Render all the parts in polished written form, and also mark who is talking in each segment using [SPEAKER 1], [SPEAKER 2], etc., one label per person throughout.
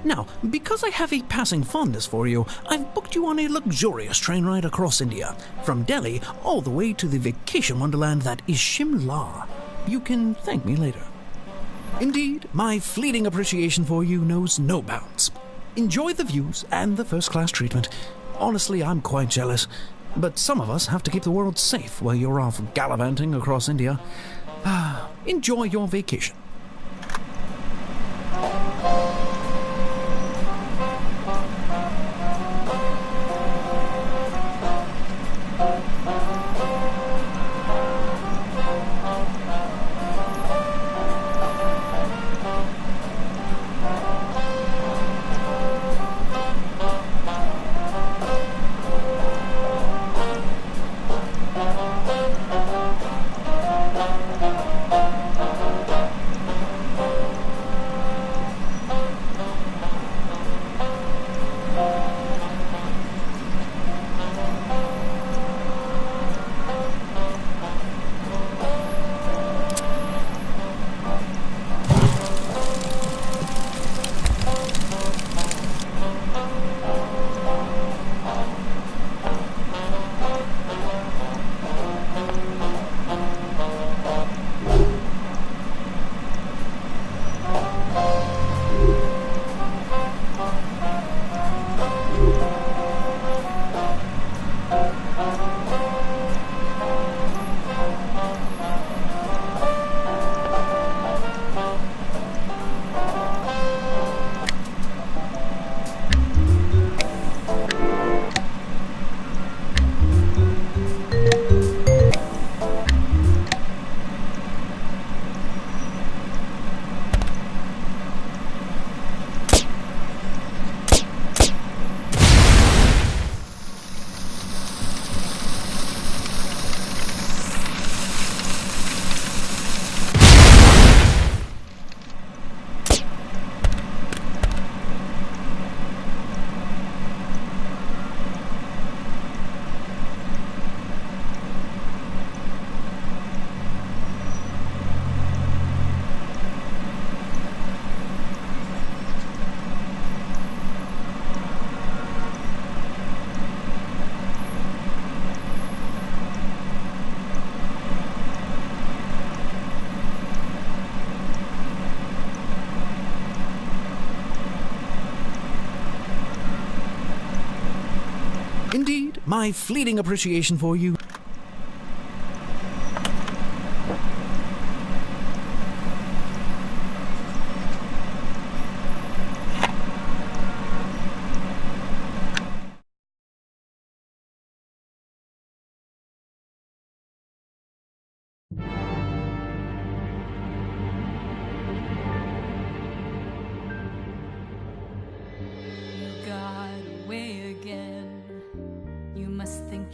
[SPEAKER 1] Now, because I have a passing fondness for you, I've booked you on a luxurious train ride across India, from Delhi all the way to the vacation wonderland that is Shimla. You can thank me later. Indeed, my fleeting appreciation for you knows no bounds. Enjoy the views and the first-class treatment. Honestly, I'm quite jealous. But some of us have to keep the world safe while you're off gallivanting across India. Enjoy your vacation. Indeed, my fleeting appreciation for you.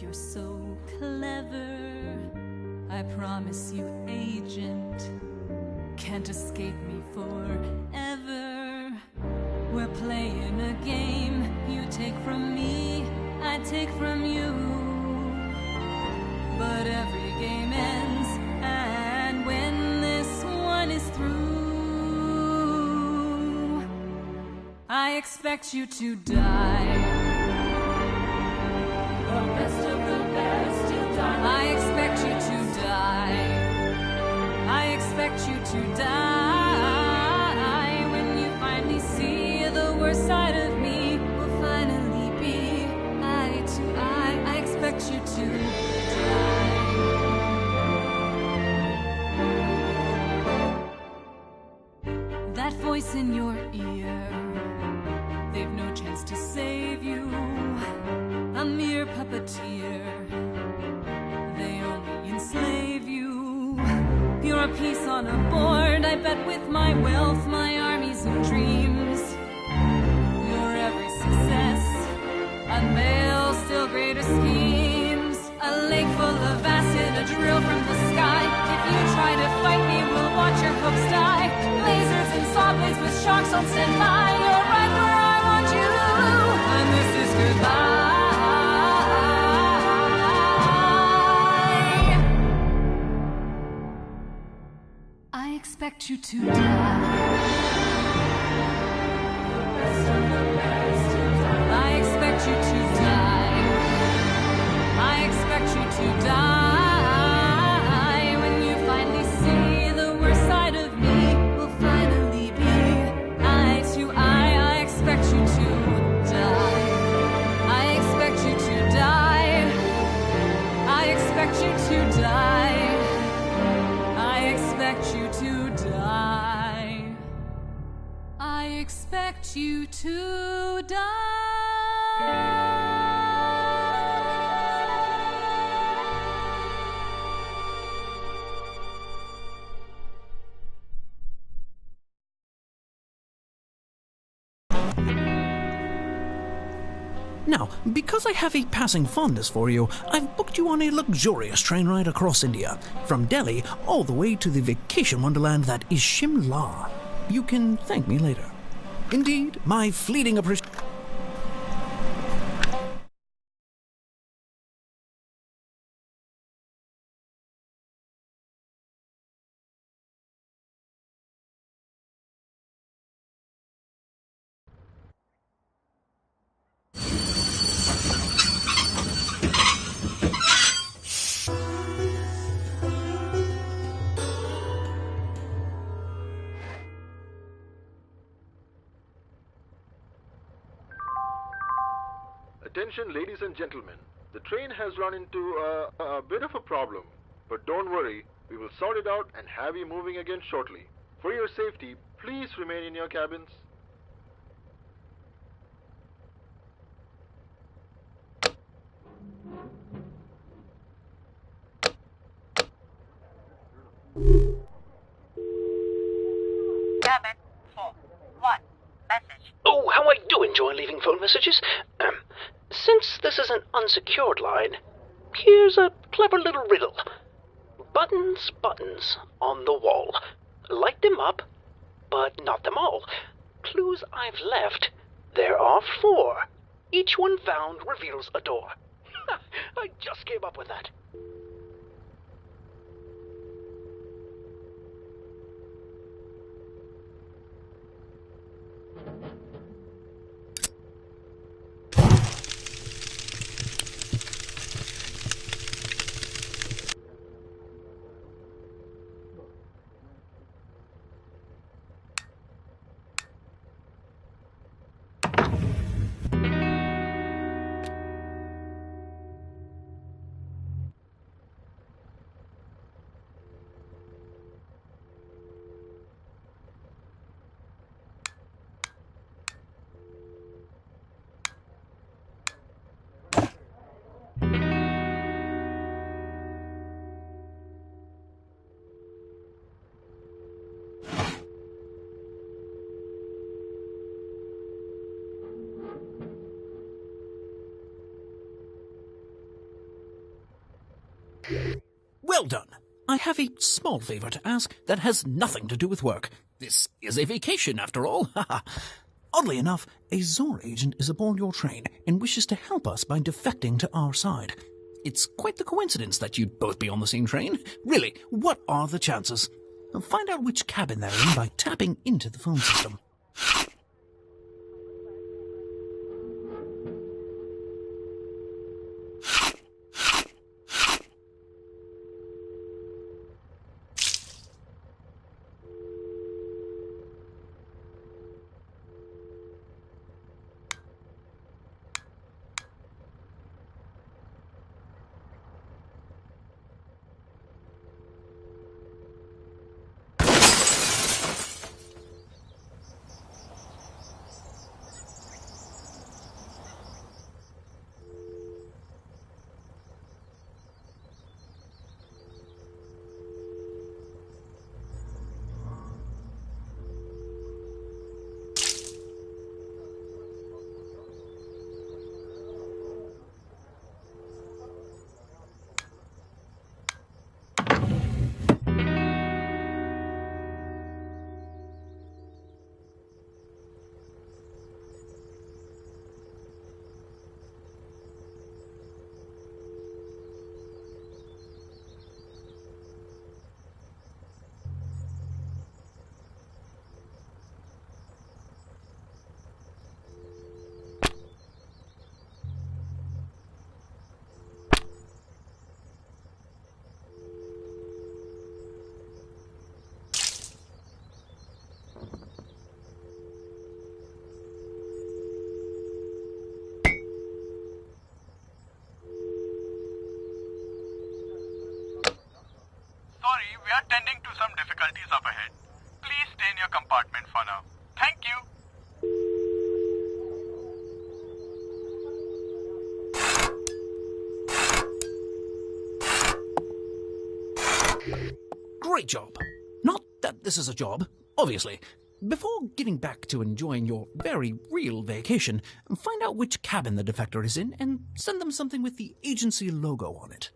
[SPEAKER 2] You're so clever. I promise you, agent, can't escape me forever. We're playing a game. You take from me, I take from you. But every game ends, and when this one is through, I expect you to die. The best of the best, you'll die. I expect you to die. I expect you to die. When you finally see the worst side of me, we'll finally be eye to eye. I expect you to die. That voice in your ear, they've no chance to save you. A mere puppeteer, they only enslave you. You're a piece on a board, I bet with my wealth, my armies of dreams. Your every success unveils still greater schemes. A lake full of acid, a drill from the sky. If you try to fight me, we'll watch your hopes die. Lasers and saw blades with sharks on standby. You're right where I want you, and this is goodbye. I expect you to die. I expect you to die. I expect you to die. When you finally see the worst side of me, will finally be eye to eye. I expect you to die. I expect you to die. I expect you to die. I expect you to die. I expect you to
[SPEAKER 1] Now, because I have a passing fondness for you, I've booked you on a luxurious train ride across India, from Delhi all the way to the vacation wonderland that is Shimla. You can thank me later. Indeed, my fleeting appreciation.
[SPEAKER 3] Attention, ladies and gentlemen. The train has run into a bit of a problem. But don't worry, we will sort it out and have you moving again shortly. For your safety, please remain in your cabins.
[SPEAKER 4] Cabin 4-1. Message.
[SPEAKER 5] Oh, how I do enjoy leaving phone messages. Since this is an unsecured line, here's a clever little riddle. Buttons, buttons on the wall. Light them up, but not them all. Clues I've left, there are 4. Each one found reveals a door. I just came up with that.
[SPEAKER 1] Well done. I have a small favor to ask that has nothing to do with work. This is a vacation, after all. Oddly enough, a Zor agent is aboard your train and wishes to help us by defecting to our side. It's quite the coincidence that you'd both be on the same train. Really, what are the chances? Find out which cabin they're in by tapping into the phone system.
[SPEAKER 6] tending to some difficulties up ahead. Please stay in your compartment for now. Thank you.
[SPEAKER 1] Great job. Not that this is a job, obviously. Before getting back to enjoying your very real vacation, find out which cabin the defector is in and send them something with the agency logo on it.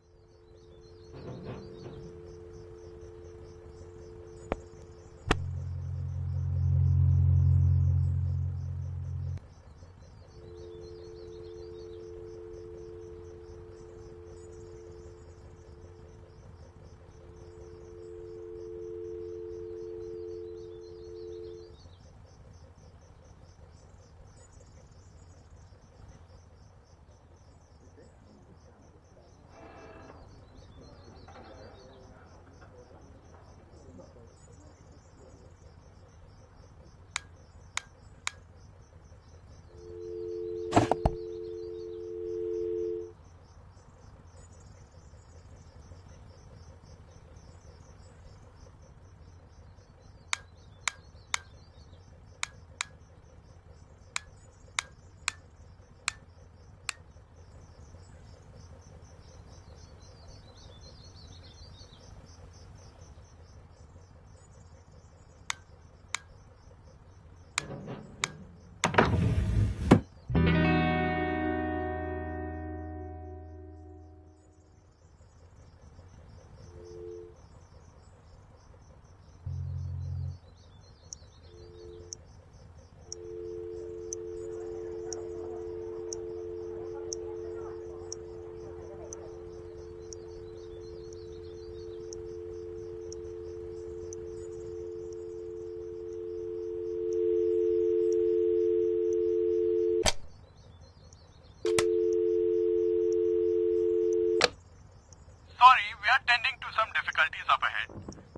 [SPEAKER 6] Sorry, we are tending to some difficulties up ahead.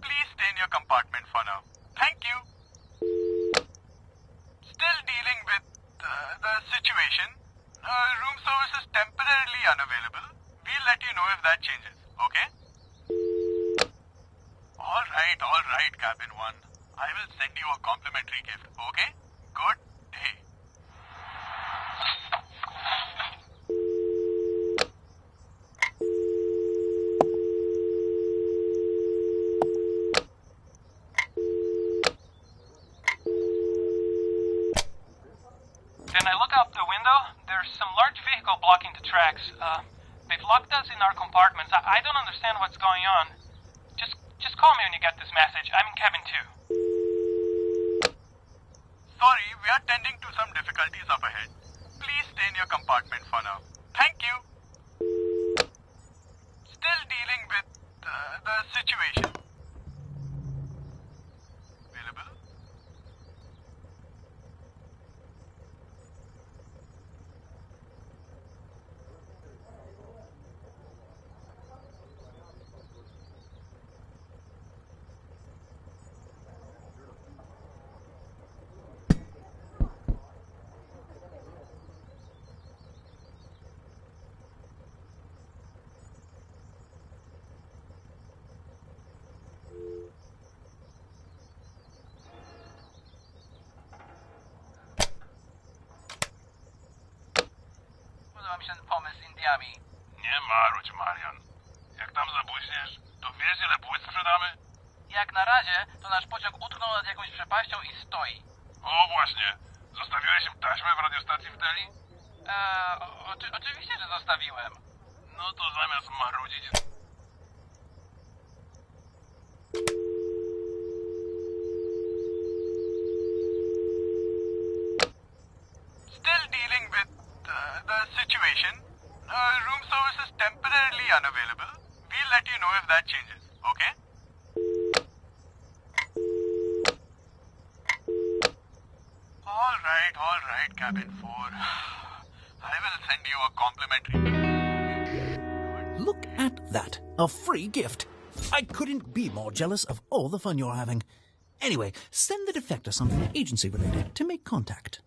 [SPEAKER 6] Please stay in your compartment for now. Thank you. Still dealing with the situation. Room service is temporarily unavailable. We'll let you know if that changes, okay? Alright, Cabin 1. I will send you a complimentary gift, okay? Good day.
[SPEAKER 7] When I look out the window, there's some large vehicle blocking the tracks. They've locked us in our compartments. I don't understand what's going on. Just call me when you get this message. I'm in cabin 2.
[SPEAKER 6] Sorry, we are tending to some difficulties up ahead. Please stay in your compartment for now. Thank you. Still dealing with the situation. Available?
[SPEAKER 7] Podoba mi się ten pomysł z Indiami.
[SPEAKER 6] Nie marudź, Marian. Jak tam zabłyśniesz, to wiesz, ile płyt sprzedamy?
[SPEAKER 7] Jak na razie, to nasz pociąg utknął nad jakąś przepaścią i stoi.
[SPEAKER 6] O, właśnie. Zostawiłeś im taśmę w radiostacji w Delhi?
[SPEAKER 7] Oczywiście, że zostawiłem.
[SPEAKER 6] No to zamiast marudzić... Still dealing with the situation. Room service is temporarily unavailable. We'll let you know if that changes, okay? Alright, Cabin 4. I will send you a complimentary...
[SPEAKER 1] Look at that. A free gift. I couldn't be more jealous of all the fun you're having. Anyway, send the defector something agency-related to make contact.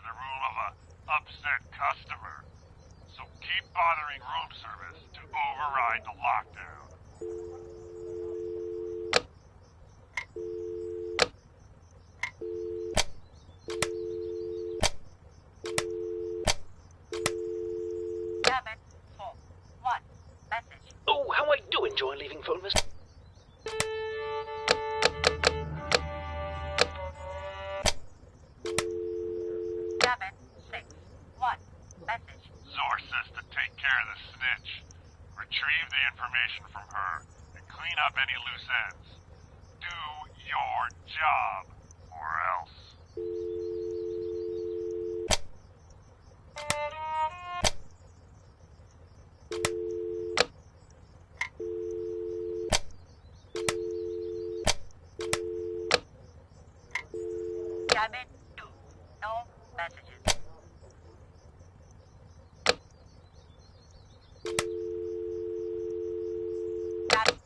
[SPEAKER 8] the rule of a upset customer. So keep bothering room service to override the lockdown.
[SPEAKER 4] Cabin 4-1. Message.
[SPEAKER 5] Oh, how I do enjoy leaving phone messages.
[SPEAKER 4] Cabin 6-1. Message.
[SPEAKER 8] Zor says to take care of the snitch. Retrieve the information from her and clean up any loose ends. Do your job, or else.
[SPEAKER 4] Cabin 2. No messages. Cabin.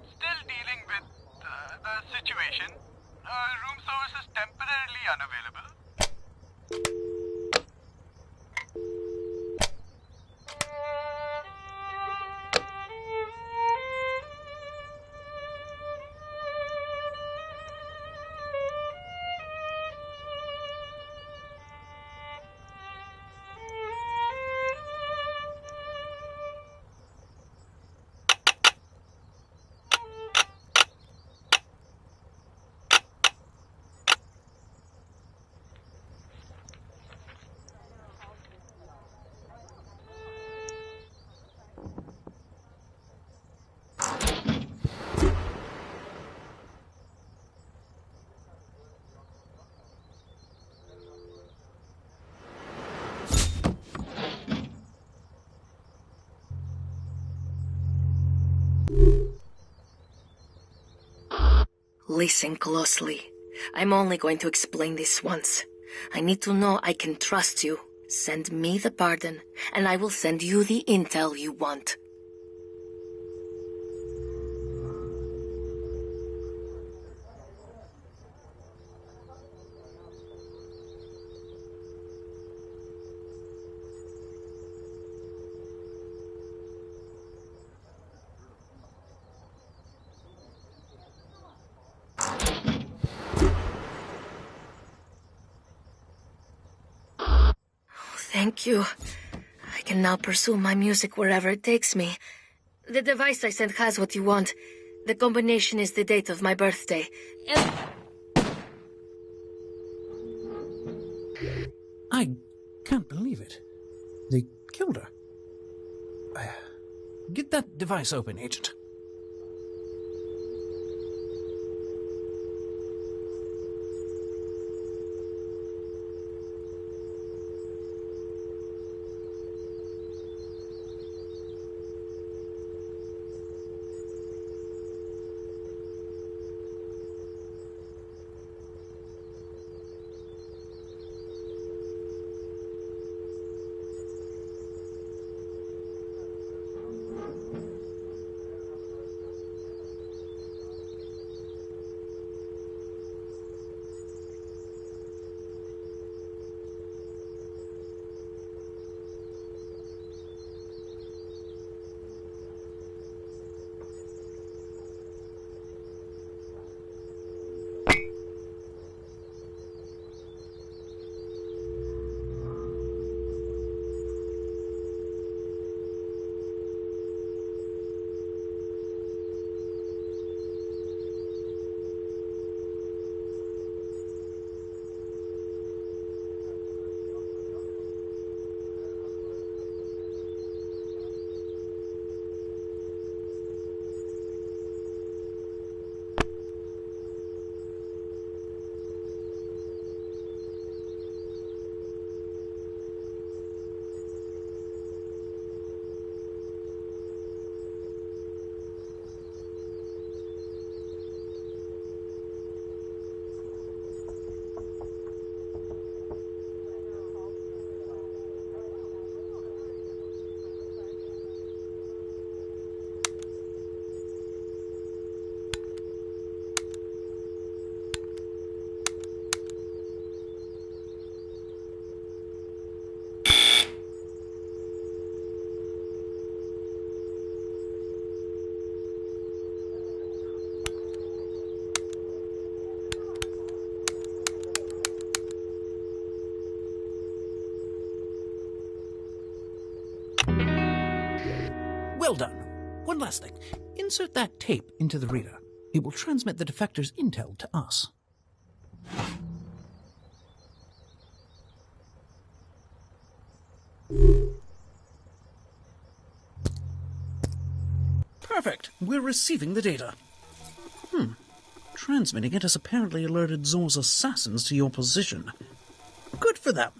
[SPEAKER 6] Still dealing with the situation. Room service is temporarily unavailable.
[SPEAKER 9] Listen closely. I'm only going to explain this once. I need to know I can trust you. Send me the pardon, and I will send you the intel you want. Thank you. I can now pursue my music wherever it takes me. The device I sent has what you want. The combination is the date of my birthday. And
[SPEAKER 1] I can't believe it. They killed her. Get that device open, Agent. last thing. Insert that tape into the reader. It will transmit the defector's intel to us. Perfect. We're receiving the data. Transmitting it has apparently alerted Zor's assassins to your position. Good for them.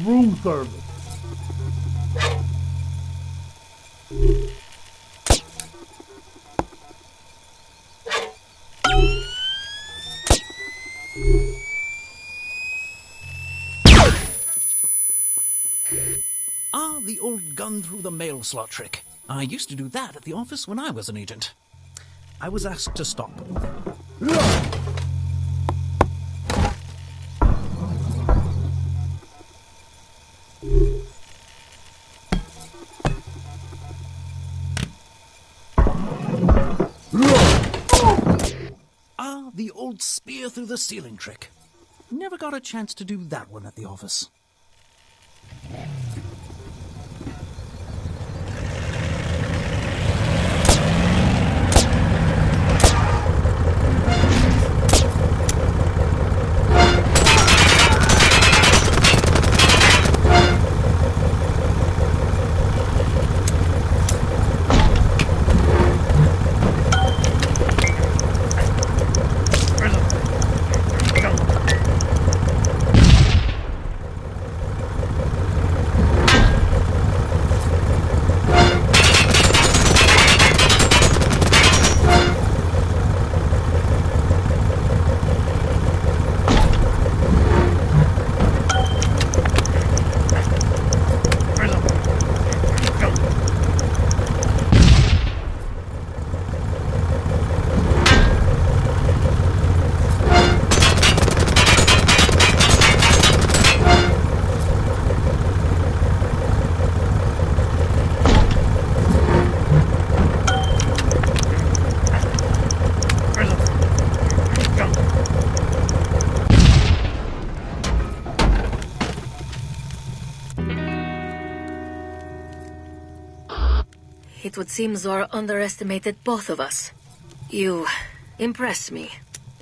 [SPEAKER 10] Room service.
[SPEAKER 1] Ah, the old gun through the mail slot trick. I used to do that at the office when I was an agent. I was asked to stop. Ah, the old spear through the ceiling trick. Never got a chance to do that one at the office.
[SPEAKER 9] It would seem Zor underestimated both of us. You impress me.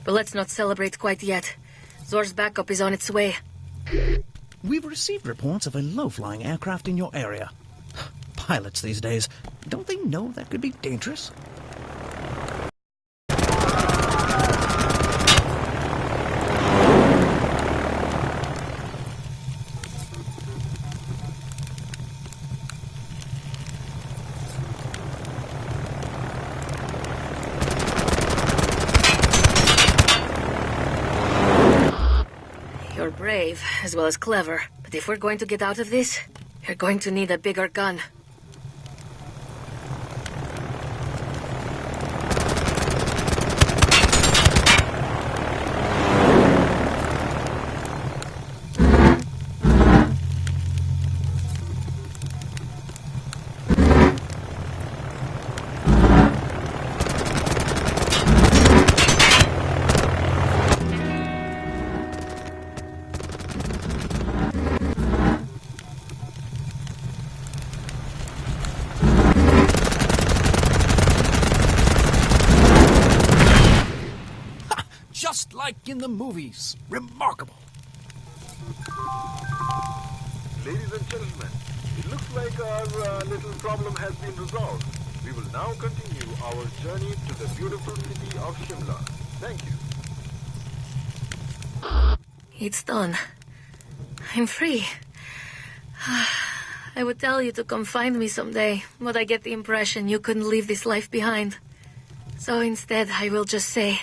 [SPEAKER 9] But let's not celebrate quite yet. Zor's backup is on its way.
[SPEAKER 1] We've received reports of a low-flying aircraft in your area. Pilots these days, don't they know that could be dangerous?
[SPEAKER 9] You're brave, as well as clever. But if we're going to get out of this, you're going to need a bigger gun.
[SPEAKER 1] Just like in the movies. Remarkable.
[SPEAKER 3] Ladies and gentlemen, it looks like our little problem has been resolved. We will now continue our journey to the beautiful city of Shimla. Thank you.
[SPEAKER 9] It's done. I'm free. I would tell you to come find me someday, but I get the impression you couldn't leave this life behind. So instead, I will just say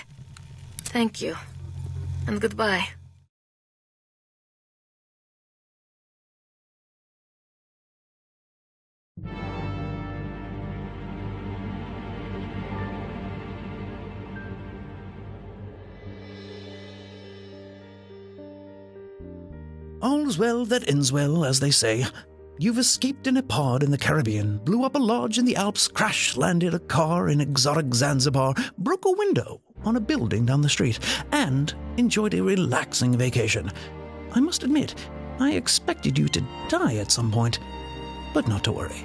[SPEAKER 9] thank you and goodbye.
[SPEAKER 1] All's well that ends well, as they say. You've escaped in a pod in the Caribbean, blew up a lodge in the Alps, crash-landed a car in exotic Zanzibar, broke a window on a building down the street, and enjoyed a relaxing vacation. I must admit, I expected you to die at some point, but not to worry.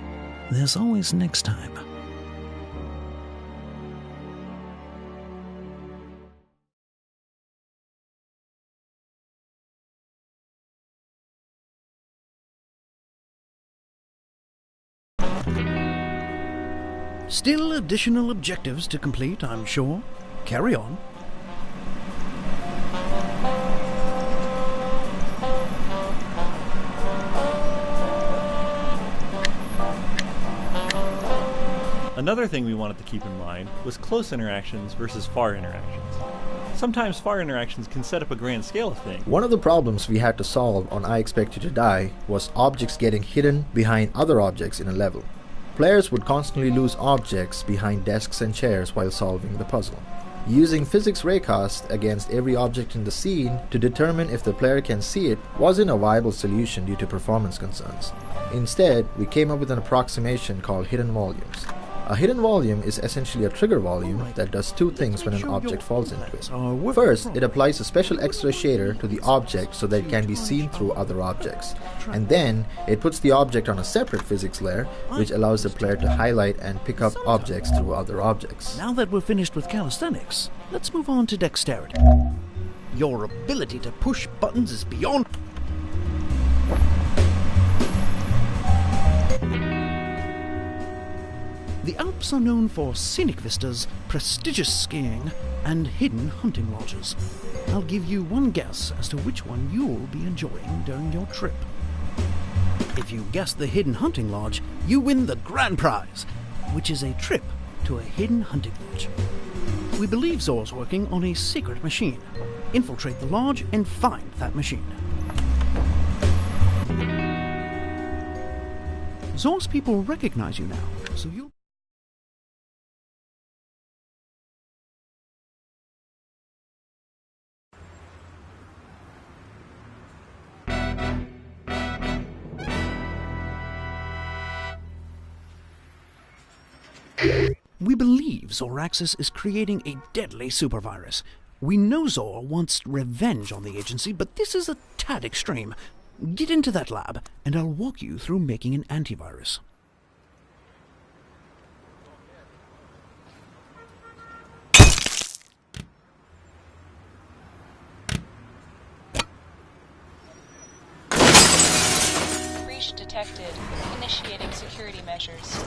[SPEAKER 1] There's always next time. Still additional objectives to complete, I'm sure. Carry on.
[SPEAKER 10] Another thing we wanted to keep in mind was close interactions versus far interactions. Sometimes far interactions can set up a grand scale of things.
[SPEAKER 11] One of the problems we had to solve on I Expect You to Die was objects getting hidden behind other objects in a level. Players would constantly lose objects behind desks and chairs while solving the puzzle. Using physics raycast against every object in the scene to determine if the player can see it wasn't a viable solution due to performance concerns. Instead, we came up with an approximation called hidden volumes. A hidden volume is essentially a trigger volume that does two things when an object falls into it. First, it applies a special extra shader to the object so that it can be seen through other objects. And then, it puts the object on a separate physics layer, which allows the player to highlight and pick up objects through other objects.
[SPEAKER 1] Now that we're finished with calisthenics, let's move on to dexterity. Your ability to push buttons is beyond... The Alps are known for scenic vistas, prestigious skiing, and hidden hunting lodges. I'll give you one guess as to which one you'll be enjoying during your trip. If you guess the hidden hunting lodge, you win the grand prize, which is a trip to a hidden hunting lodge. We believe Zor's working on a secret machine. Infiltrate the lodge and find that machine. Zor's people recognize you now, so you'll... We believe Zoraxis is creating a deadly supervirus. We know Zor wants revenge on the agency, but this is a tad extreme. Get into that lab, and I'll walk you through making an antivirus.
[SPEAKER 12] Breach detected. Initiating security measures.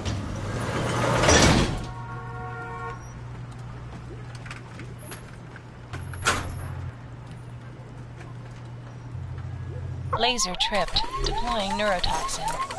[SPEAKER 12] Laser tripped. Deploying neurotoxin.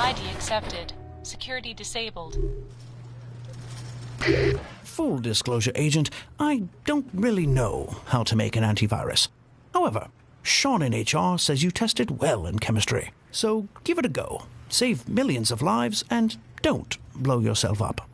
[SPEAKER 12] ID accepted. Security disabled.
[SPEAKER 1] Full disclosure, Agent, I don't really know how to make an antivirus. However, Sean in HR says you tested well in chemistry, so give it a go. Save millions of lives and don't blow yourself up.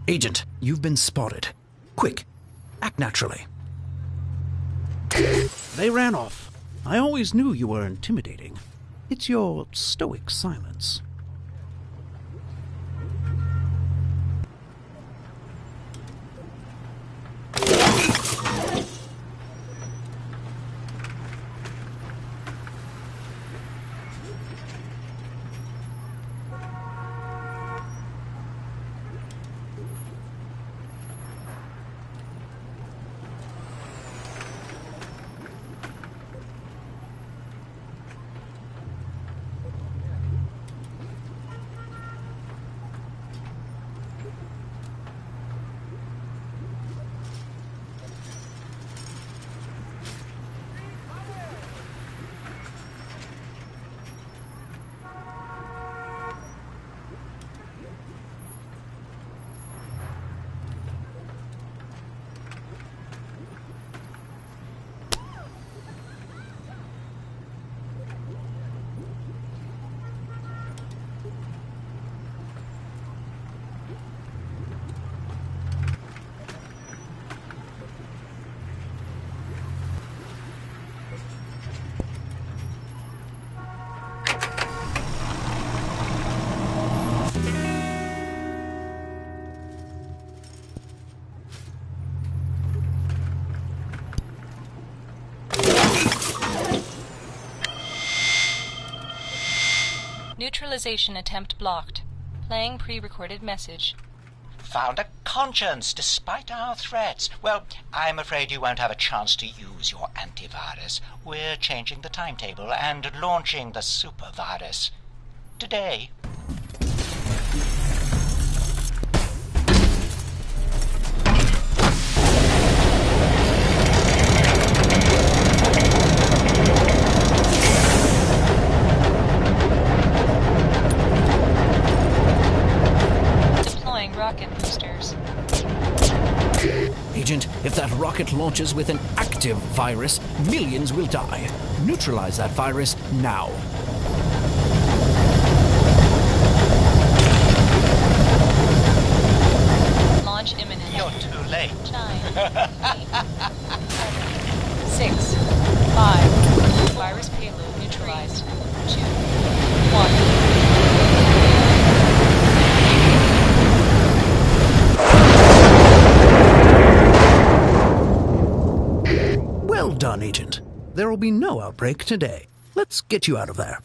[SPEAKER 1] Agent, you've been spotted. Quick, act naturally. They ran off. I always knew you were intimidating. It's your stoic silence.
[SPEAKER 12] Neutralization attempt blocked. Playing pre-recorded message.
[SPEAKER 13] Found a conscience despite our threats. Well, I'm afraid you won't have a chance to use your antivirus. We're changing the timetable and launching the supervirus today.
[SPEAKER 12] Rocket boosters.
[SPEAKER 1] Agent, if that rocket launches with an active virus, millions will die. Neutralize that virus now.
[SPEAKER 12] Launch imminent.
[SPEAKER 13] You're too late.
[SPEAKER 12] 9, 8, 7, 6, 5. Virus payload neutralized. 2, 1.
[SPEAKER 1] Well done, Agent. There will be no outbreak today. Let's get you out of there.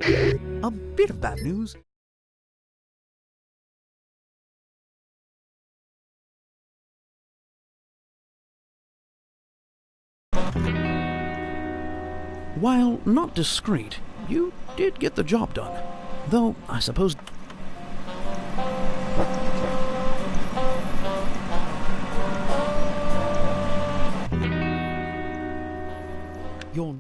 [SPEAKER 1] A bit of bad news. While not discreet, you did get the job done. Though, I suppose... You're...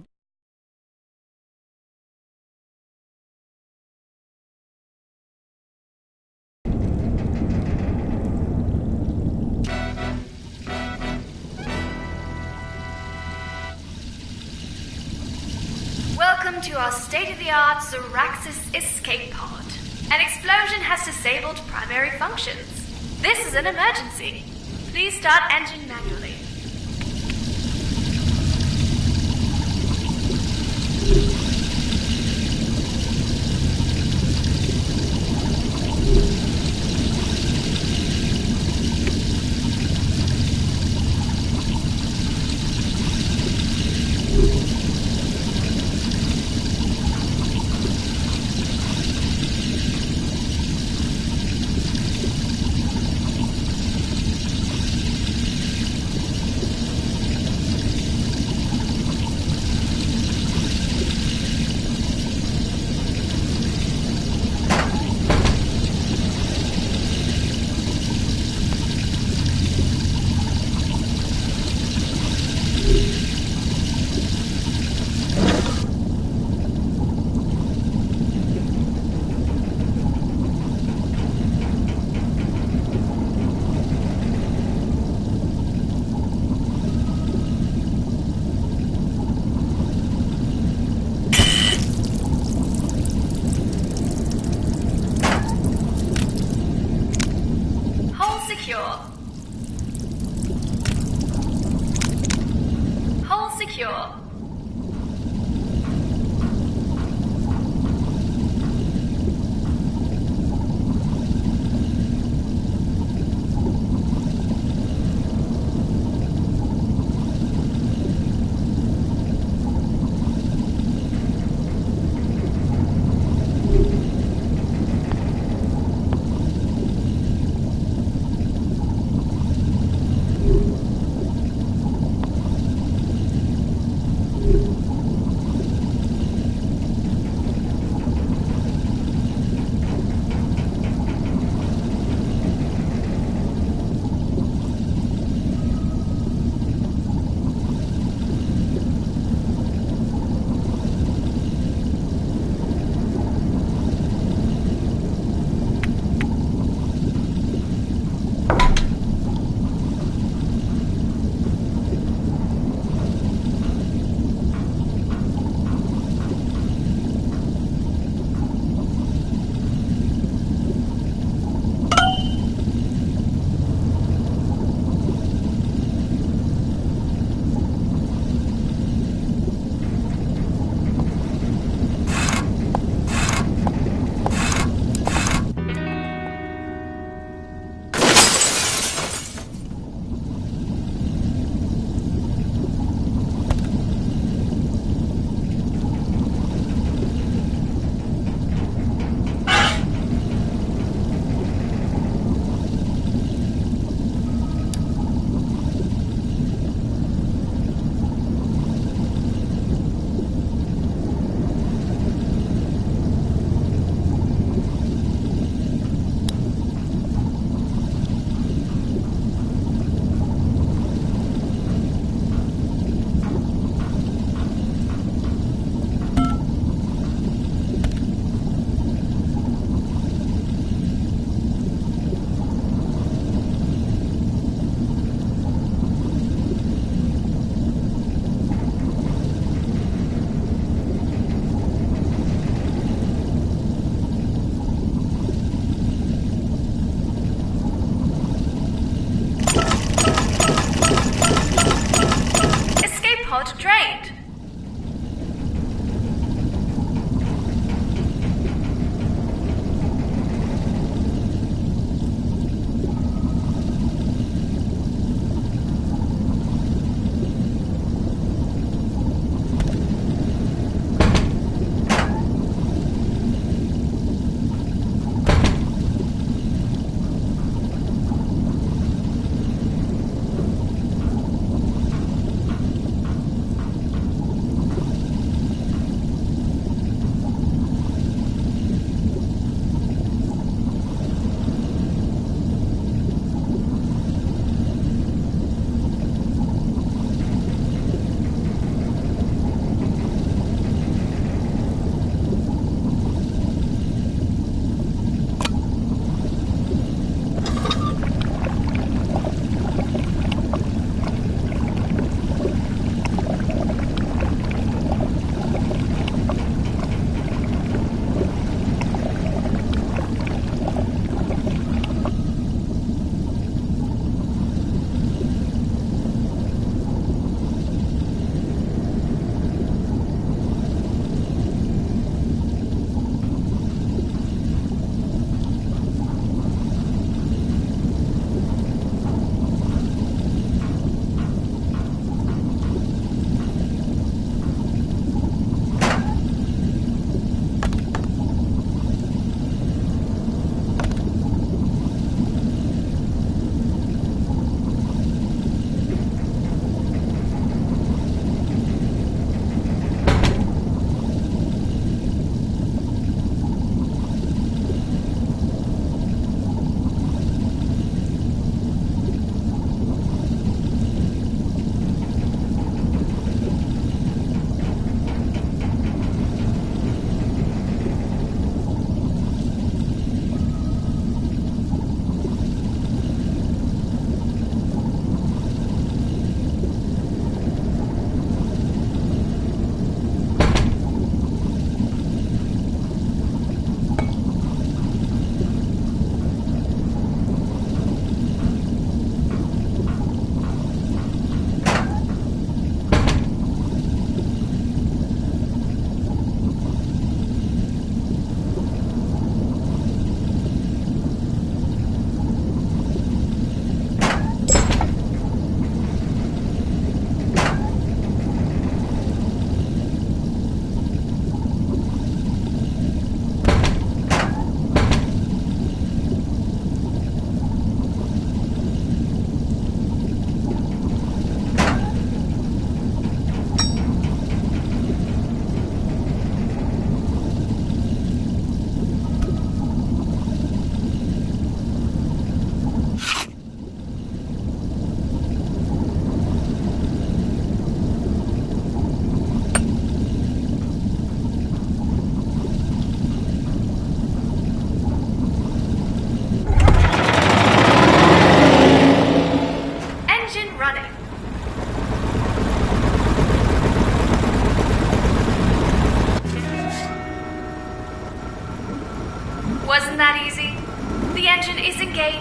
[SPEAKER 14] Welcome to our state-of-the-art Zoraxis escape pod. An explosion has disabled primary functions. This is an emergency. Please start engine manually.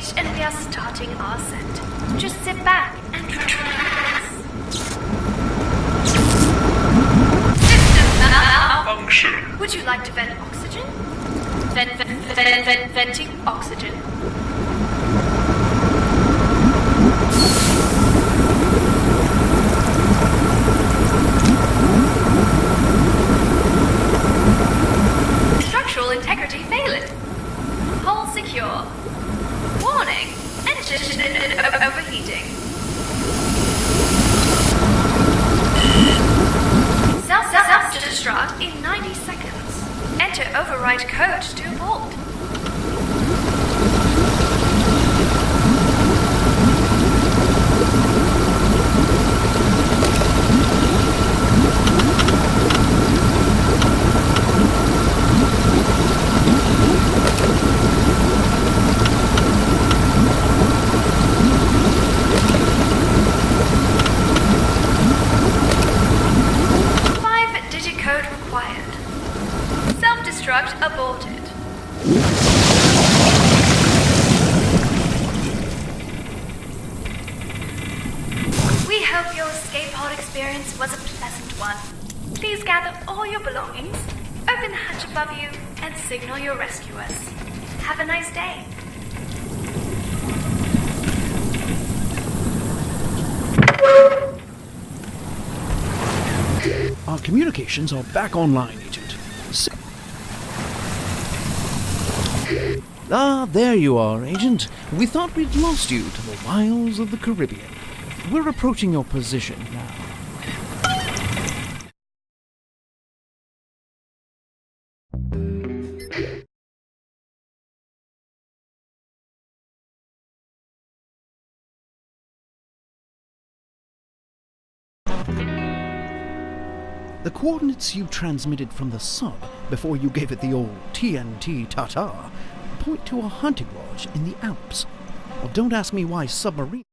[SPEAKER 14] stage and we are starting our set. Just sit back and relax. System malfunction. Would you like to vent oxygen? Venting oxygen. Structural integrity failing. Hull secure. Warning. Engine overheating. Self-destruct in 90 seconds. Enter override code to abort. Self-destruct aborted. We hope your escape pod experience was a pleasant one. Please gather all your belongings, open the hatch above you, and signal your rescuers. Have a nice day.
[SPEAKER 1] Our communications are back online, Agent. Ah, there you are, Agent. We thought we'd lost you to the wilds of the Caribbean. We're approaching your position now. The coordinates you transmitted from the sub before you gave it the old TNT ta-ta point to a hunting lodge in the Alps. Well, don't ask me why submarine...